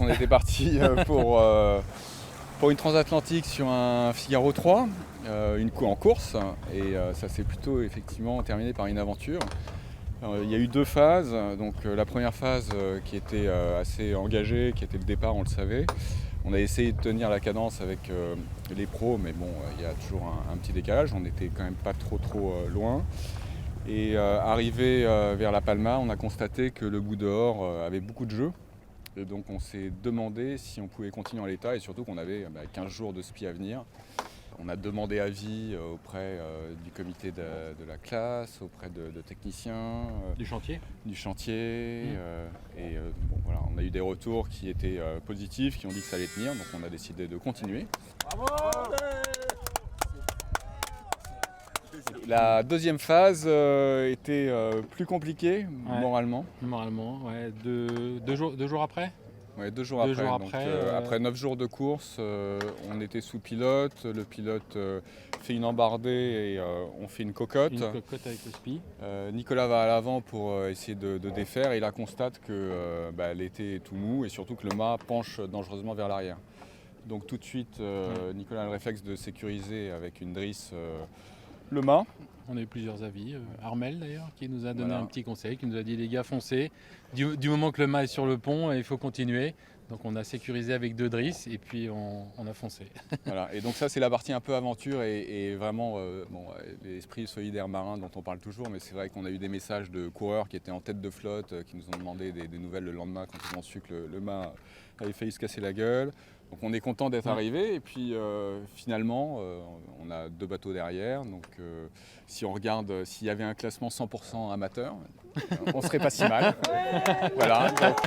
on était parti pour une transatlantique sur un Figaro 3, en course, et ça s'est plutôt effectivement terminé par une aventure. Il y a eu 2 phases. Donc la première phase qui était assez engagée, qui était le départ, on le savait. On a essayé de tenir la cadence avec les pros, mais bon, il y a toujours un petit décalage. On n'était quand même pas trop loin. Et arrivé vers La Palma, on a constaté que le bout dehors avait beaucoup de jeux. Et donc on s'est demandé si on pouvait continuer en l'état et surtout qu'on avait 15 jours de SPI à venir. On a demandé avis auprès du comité de la classe, auprès de techniciens. Du chantier. Voilà, on a eu des retours qui étaient positifs, qui ont dit que ça allait tenir, donc on a décidé de continuer. Bravo. La deuxième phase était plus compliquée moralement. Moralement, ouais. Deux jours après. Ouais, 2 jours après. Donc, après 9 jours de course, on était sous pilote. Le pilote fait une embardée et on fait une cocotte. Une cocotte avec le SPI. Nicolas va à l'avant pour essayer de défaire et là constate qu'elle était tout mou et surtout que le mât penche dangereusement vers l'arrière. Donc tout de suite, Nicolas a le réflexe de sécuriser avec une drisse le mât. On a eu plusieurs avis. Armel d'ailleurs qui nous a donné un petit conseil, qui nous a dit les gars foncez. Du moment que le mât est sur le pont, il faut continuer. Donc on a sécurisé avec 2 drisses et puis on a foncé. Voilà. Et donc ça c'est la partie un peu aventure et vraiment l'esprit solidaire marin dont on parle toujours, mais c'est vrai qu'on a eu des messages de coureurs qui étaient en tête de flotte, qui nous ont demandé des nouvelles le lendemain quand ils ont su que le mât avait failli se casser la gueule. Donc on est content d'être arrivé et puis finalement on a 2 bateaux derrière. Donc si on regarde s'il y avait un classement 100% amateur, on serait pas si mal. Voilà. Donc,